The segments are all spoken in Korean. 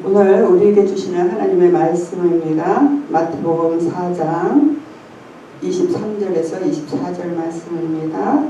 오늘 우리에게 주시는 하나님의 말씀입니다. 마태복음 4장 23절에서 24절 말씀입니다.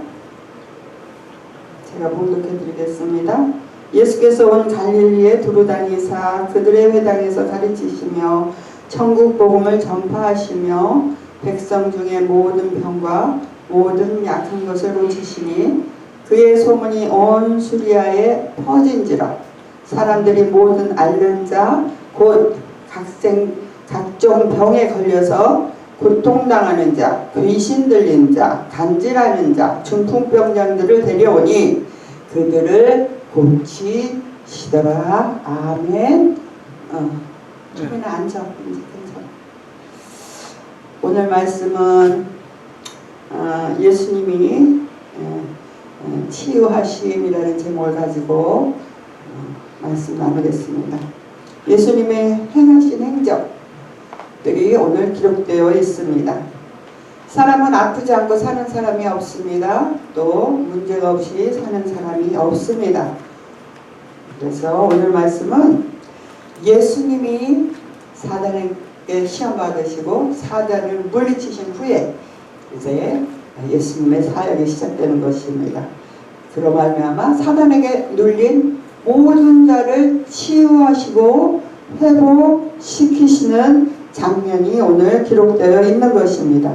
제가 봉독해 드리겠습니다. 예수께서 온 갈릴리에 두루 다니사 그들의 회당에서 가르치시며 천국 복음을 전파하시며 백성 중에 모든 병과 모든 약한 것을 고치시니 그의 소문이 온 수리아에 퍼진지라. 사람들이 모든 앓는 자 곧 각종 병에 걸려서 고통당하는 자, 귀신 들린 자, 간질하는 자, 중풍병자들을 데려오니 그들을 고치시더라. 아멘. 조금이나 앉아. 오늘 말씀은 예수님이 치유하심이라는 제목을 가지고 말씀 나누겠습니다. 예수님의 행하신 행적들이 오늘 기록되어 있습니다. 사람은 아프지 않고 사는 사람이 없습니다. 또 문제가 없이 사는 사람이 없습니다. 그래서 오늘 말씀은 예수님이 사단에게 시험 받으시고 사단을 물리치신 후에 이제 예수님의 사역이 시작되는 것입니다. 그로 말미암아 사단에게 눌린 모든 자를 치유하시고 회복시키시는 장면이 오늘 기록되어 있는 것입니다.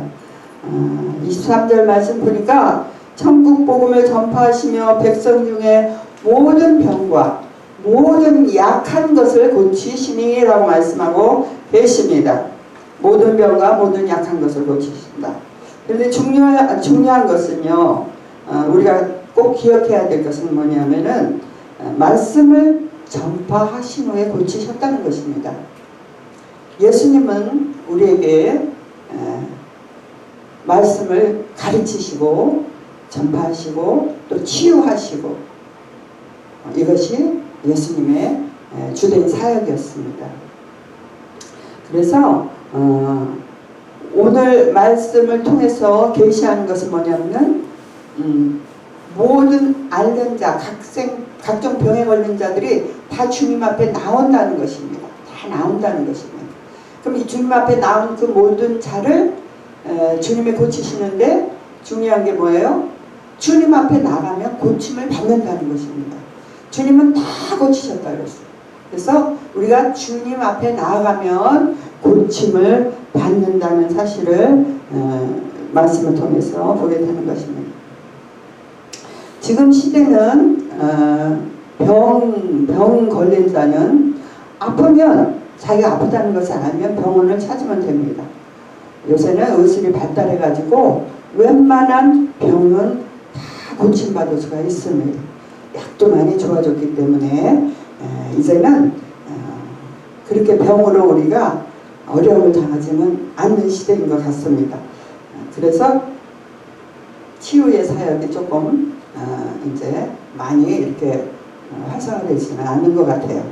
23절 말씀 보니까 천국 복음을 전파하시며 백성 중에 모든 병과 모든 약한 것을 고치시니 라고 말씀하고 계십니다. 모든 병과 모든 약한 것을 고치신다. 그런데 중요한 것은요, 우리가 꼭 기억해야 될 것은 뭐냐면은 말씀을 전파하신 후에 고치셨다는 것입니다. 예수님은 우리에게 말씀을 가르치시고 전파하시고 또 치유하시고 이것이 예수님의 주된 사역이었습니다. 그래서 오늘 말씀을 통해서 계시하는 것은 뭐냐면 모든 앓는 자, 각종 병에 걸린 자들이 다 주님 앞에 나온다는 것입니다. 다 나온다는 것입니다. 그럼 이 주님 앞에 나온 그 모든 자를 주님이 고치시는데 중요한 게 뭐예요? 주님 앞에 나가면 고침을 받는다는 것입니다. 주님은 다 고치셨다 그랬어요. 그래서 우리가 주님 앞에 나아가면 고침을 받는다는 사실을 말씀을 통해서 보게 되는 것입니다. 지금 시대는 병 걸린 자는 아프면 자기가 아프다는 것을 알면 병원을 찾으면 됩니다. 요새는 의술이 발달해 가지고 웬만한 병은 다 고침받을 수가 있습니다. 약도 많이 좋아졌기 때문에 이제는 그렇게 병으로 우리가 어려움을 당하지는 않는 시대인 것 같습니다. 그래서 치유의 사역이 조금 이제 많이 이렇게 활성화되지는 않는 것 같아요.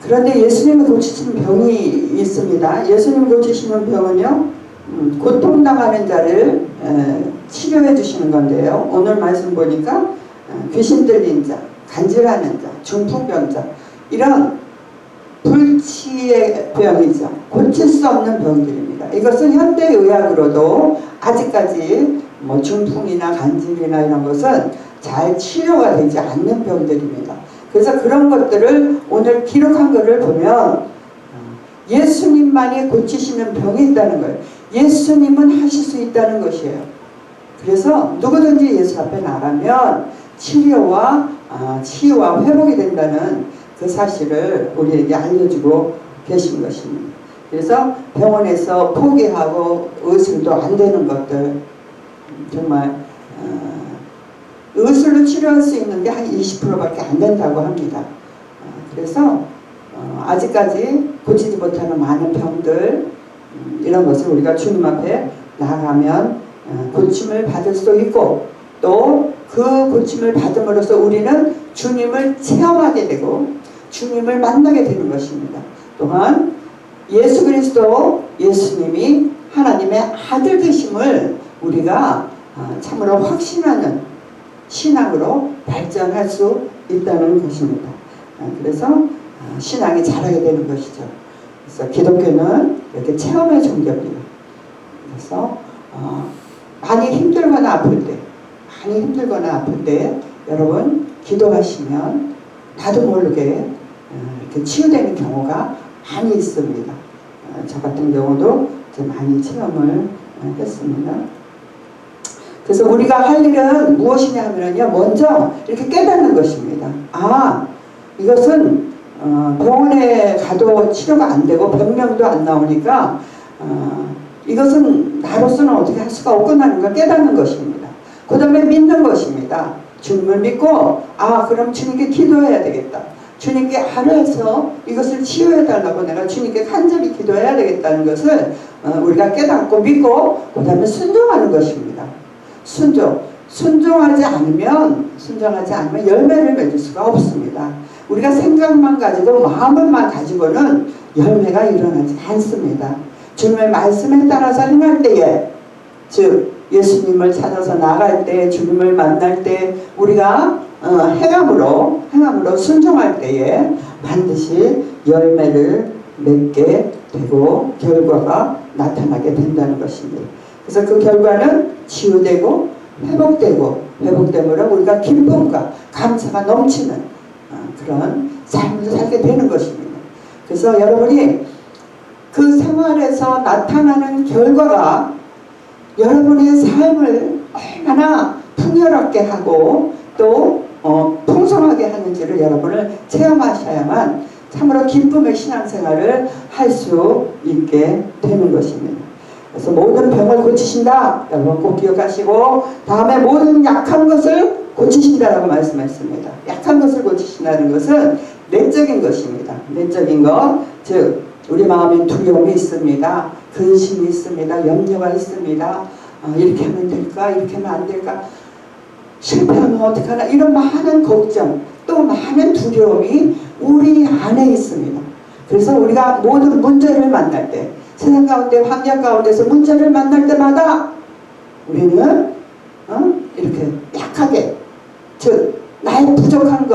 그런데 예수님이 고치시는 병이 있습니다. 예수님 고치시는 병은요, 고통당하는 자를 치료해 주시는 건데요. 오늘 말씀 보니까 귀신 들린 자, 간질하는 자, 중풍병자, 이런 불치의 병이죠. 고칠 수 없는 병들입니다. 이것은 현대의학으로도 아직까지 뭐 중풍이나 간질이나 이런 것은 잘 치료가 되지 않는 병들입니다. 그래서 그런 것들을 오늘 기록한 것을 보면 예수님만이 고치시는 병이 있다는 거예요. 예수님은 하실 수 있다는 것이에요. 그래서 누구든지 예수 앞에 나가면 치유와 회복이 된다는 그 사실을 우리에게 알려주고 계신 것입니다. 그래서 병원에서 포기하고 의술도 안 되는 것들, 정말 의술로 치료할 수 있는 게 한 20%밖에 안 된다고 합니다. 그래서 아직까지 고치지 못하는 많은 병들, 이런 것을 우리가 주님 앞에 나가면 고침을 받을 수 있고, 또 그 고침을 받음으로써 우리는 주님을 체험하게 되고 주님을 만나게 되는 것입니다. 또한 예수 그리스도, 예수님이 하나님의 아들 되심을 우리가 참으로 확신하는 신앙으로 발전할 수 있다는 것입니다. 그래서 신앙이 자라게 되는 것이죠. 그래서 기독교는 이렇게 체험의 종교입니다. 그래서 많이 힘들거나 아플 때 여러분 기도하시면 나도 모르게 이렇게 치유되는 경우가 많이 있습니다. 저 같은 경우도 많이 체험을 했습니다. 그래서 우리가 할 일은 무엇이냐 하면요, 먼저 이렇게 깨닫는 것입니다. 이것은 병원에 가도 치료가 안 되고 병명도 안 나오니까 이것은 나로서는 어떻게 할 수가 없구나는 걸 깨닫는 것입니다. 그 다음에 믿는 것입니다. 주님을 믿고 그럼 주님께 기도해야 되겠다. 주님께 알아서 이것을 치유해달라고 내가 주님께 간절히 기도해야 되겠다는 것을 우리가 깨닫고 믿고 그 다음에 순종하는 것입니다. 순종하지 않으면 열매를 맺을 수가 없습니다. 우리가 생각만 가지고 마음만 가지고는 열매가 일어나지 않습니다. 주님의 말씀에 따라서 행할 때에, 즉 예수님을 찾아서 나갈 때, 주님을 만날 때 우리가 행함으로 순종할 때에 반드시 열매를 맺게 되고 결과가 나타나게 된다는 것입니다. 그래서 그 결과는 치유되고 회복됨으로 우리가 기쁨과 감사가 넘치는 그런 삶을 살게 되는 것입니다. 그래서 여러분이 그 생활에서 나타나는 결과가 여러분의 삶을 얼마나 풍요롭게 하고 또 풍성하게 하는지를 여러분을 체험하셔야만 참으로 기쁨의 신앙생활을 할 수 있게 되는 것입니다. 그래서 모든 병을 고치신다. 여러분 꼭 기억하시고, 다음에 모든 약한 것을 고치신다라고 말씀했습니다. 약한 것을 고치신다는 것은 내적인 것입니다. 내적인 것, 즉 우리 마음에 두려움이 있습니다. 근심이 있습니다. 염려가 있습니다. 이렇게 하면 될까? 이렇게 하면 안 될까? 실패하면 어떡하나? 이런 많은 걱정, 또 많은 두려움이 우리 안에 있습니다. 그래서 우리가 모든 문제를 만날 때, 세상 가운데 환경 가운데서 문제를 만날 때마다 우리는 이렇게 약하게, 즉 나의 부족한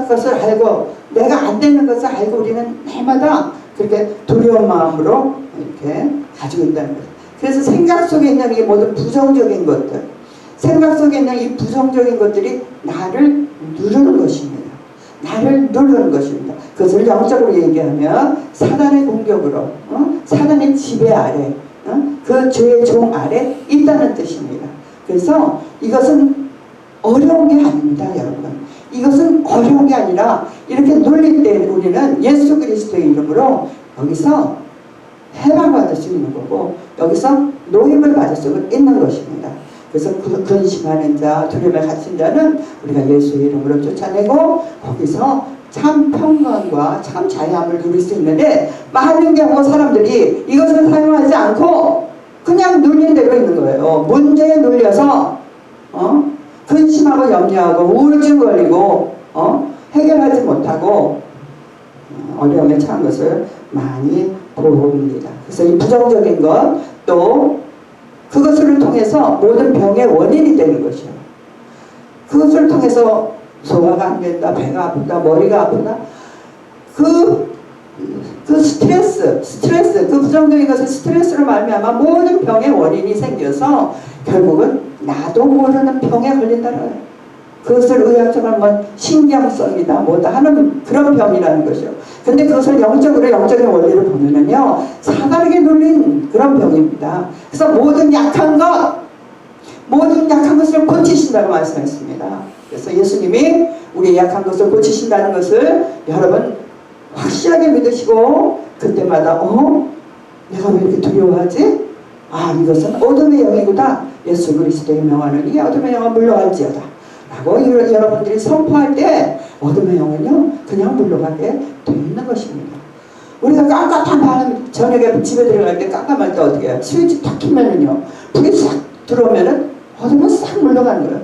것을 알고 내가 안 되는 것을 알고 우리는 해마다 그렇게 두려운 마음으로 이렇게 가지고 있다는 거예요. 그래서 생각 속에 있는 이 모든 부정적인 것들, 생각 속에 있는 이 부정적인 것들이 나를 누르는 것입니다. 그것을 영적으로 얘기하면 사단의 공격으로, 사단의 지배 아래, 그 죄의 종 아래 있다는 뜻입니다. 그래서 이것은 어려운 게 아닙니다, 여러분. 이것은 어려운 게 아니라 이렇게 놀릴 때 우리는 예수 그리스도의 이름으로 여기서 해방받을 수 있는 거고, 여기서 노임을 받을 수 있는 것입니다. 그래서 근심하는 자, 두려움에 갇힌 자는 우리가 예수의 이름으로 쫓아내고 거기서 참 평강과 참 자유함을 누릴 수 있는데, 많은 경우 사람들이 이것을 사용하지 않고 그냥 눌린 대로 있는 거예요. 문제에 눌려서 근심하고 염려하고 우울증 걸리고 해결하지 못하고 어려움에 처한 것을 많이 봅니다. 그래서 이 부정적인 것, 또 그것을 통해서 모든 병의 원인이 되는 것이에요. 그것을 통해서 소화가 안 된다, 배가 아프다, 머리가 아프다, 그 스트레스, 그 부정적인 것을 스트레스로 말미암아 모든 병의 원인이 생겨서 결국은 나도 모르는 병에 걸린다는 거예요. 그것을 의학적으로 뭐 신경성이다 뭐다 하는 그런 병이라는 것이요. 근데 그것을 영적인 원리를 보면은요, 사단에게 눌린 그런 병입니다. 그래서 모든 약한 것을 고치신다고 말씀했습니다. 그래서 예수님이 우리의 약한 것을 고치신다는 것을 여러분 확실하게 믿으시고, 그때마다 내가 왜 이렇게 두려워하지? 이것은 어둠의 영이구나. 예수 그리스도의 명하는 이 어둠의 영은 물러갈지어다 라고 여러분들이 선포할 때 어둠의 영은요 그냥 물러가게 되어 있는 것입니다. 우리가 깜깜한 밤 저녁에 집에 들어갈 때 깜깜할 때 어떻게 해요? 스위치 탁 키면은요 불이 싹 들어오면은 어둠은 싹 물러가는 거예요.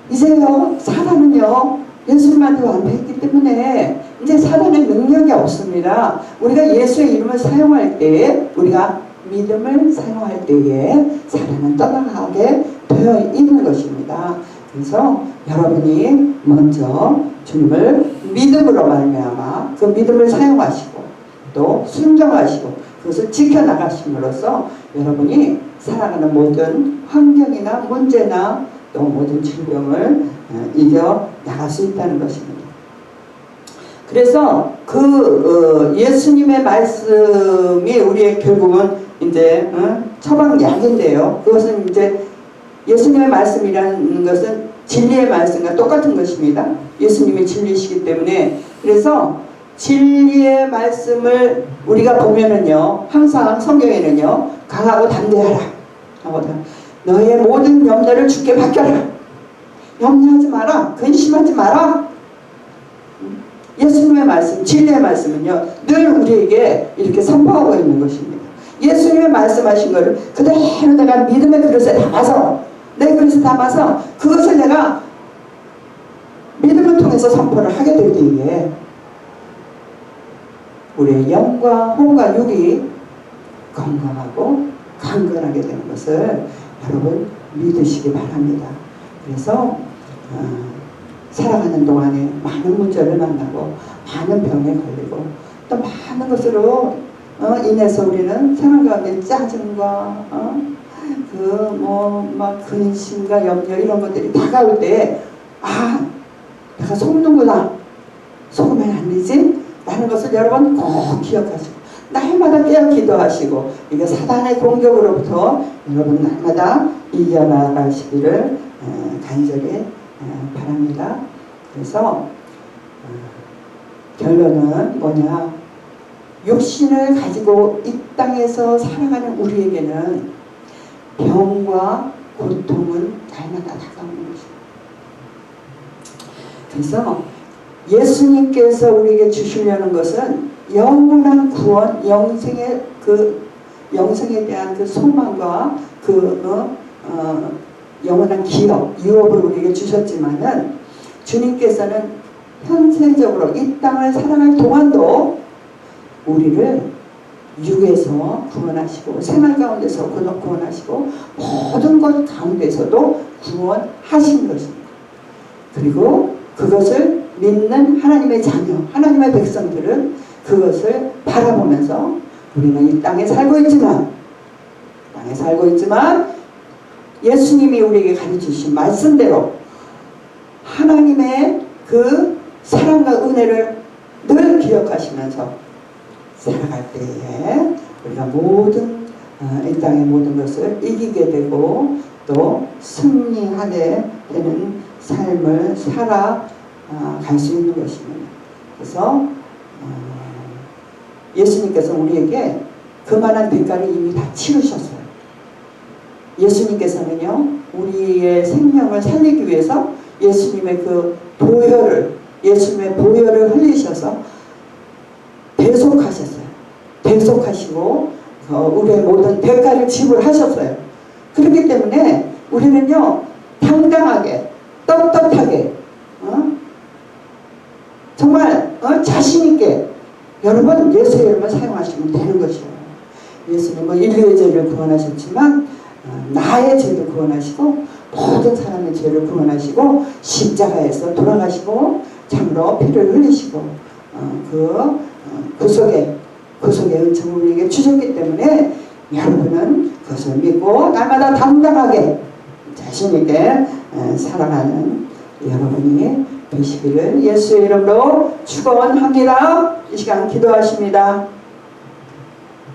이제요 사단은요 예수님한테 완벽했기 때문에 이제 사단의 능력이 없습니다. 우리가 예수의 이름을 사용할 때에, 우리가 믿음을 사용할 때에 사단은 떠나가게 되어 있는 것입니다. 그래서 여러분이 먼저 주님을 믿음으로 말미암아 그 믿음을 사용하시고 또 순종하시고 그것을 지켜나가심으로써 여러분이 살아가는 모든 환경이나 문제나 또 모든 질병을 이겨 나갈 수 있다는 것입니다. 그래서 예수님의 말씀이 우리의 결국은 이제 처방약인데요. 그것은 이제 예수님의 말씀이라는 것은 진리의 말씀과 똑같은 것입니다. 예수님이 진리시기 때문에 그래서 진리의 말씀을 우리가 보면은요, 항상 성경에는요, 강하고 담대하라. 너의 모든 염려를 주께 맡겨라. 염려하지 마라. 근심하지 마라. 예수님의 말씀, 진리의 말씀은요, 늘 우리에게 이렇게 선포하고 있는 것입니다. 예수님의 말씀하신 것을 그대로 내가 믿음의 그릇에 담아서, 내 그릇에 담아서 그것을 내가 믿음을 통해서 선포를 하게 될 때에 우리의 영과 혼과 육이 건강하고 강건하게 되는 것을 여러분 믿으시기 바랍니다. 그래서 살아가는 동안에 많은 문제를 만나고 많은 병에 걸리고 또 많은 것으로 인해서 우리는 생활 가운데 짜증과 막 근심과 염려 이런 것들이 다가올 때 내가 속는구나, 속으면 안 되지 라는 것을 여러분 꼭 기억하시고 날마다 깨어 기도하시고 이게 사단의 공격으로부터 여러분 날마다 이겨나가시기를 간절히 바랍니다. 그래서 결론은 뭐냐, 육신을 가지고 이 땅에서 살아가는 우리에게는 병과 고통은 날마다 다가오는 것입니다. 그래서 예수님께서 우리에게 주시려는 것은 영원한 구원, 영생에 대한 그 소망과 영원한 기업, 유업을 우리에게 주셨지만은 주님께서는 현세적으로 이 땅을 살아갈 동안도 우리를 육에서 구원하시고 생활 가운데서 구원하시고 모든 것 가운데서도 구원하신 것입니다. 그리고 그것을 믿는 하나님의 자녀, 하나님의 백성들은 그것을 바라보면서 우리는 이 땅에 살고 있지만 예수님이 우리에게 가르치신 말씀대로 하나님의 그 사랑과 은혜를 늘 기억하시면서 살아갈 때에 우리가 모든 이 땅의 모든 것을 이기게 되고 또 승리하게 되는 삶을 살아갈 수 있는 것입니다. 그래서 예수님께서 우리에게 그만한 대가를 이미 다 치르셨어요. 예수님께서는요, 우리의 생명을 살리기 위해서 예수님의 예수님의 보혈을 흘리셔서 대속하셨어요. 대속하시고 우리의 모든 대가를 지불하셨어요. 그렇기 때문에 우리는요, 당당하게 떳떳하게 정말 자신있게 여러분 예수의 이름을 사용하시면 되는 것이에요. 예수님은 인류의 죄를 구원하셨지만 나의 죄도 구원하시고 모든 사람의 죄를 구원하시고 십자가에서 돌아가시고 참으로 피를 흘리시고 구속의 은총을 우리에게 주셨기 때문에 여러분은 그것을 믿고 날마다 당당하게 자신있게 살아가는 여러분이 되시기를 예수의 이름으로 축원합니다. 이 시간 기도하십니다.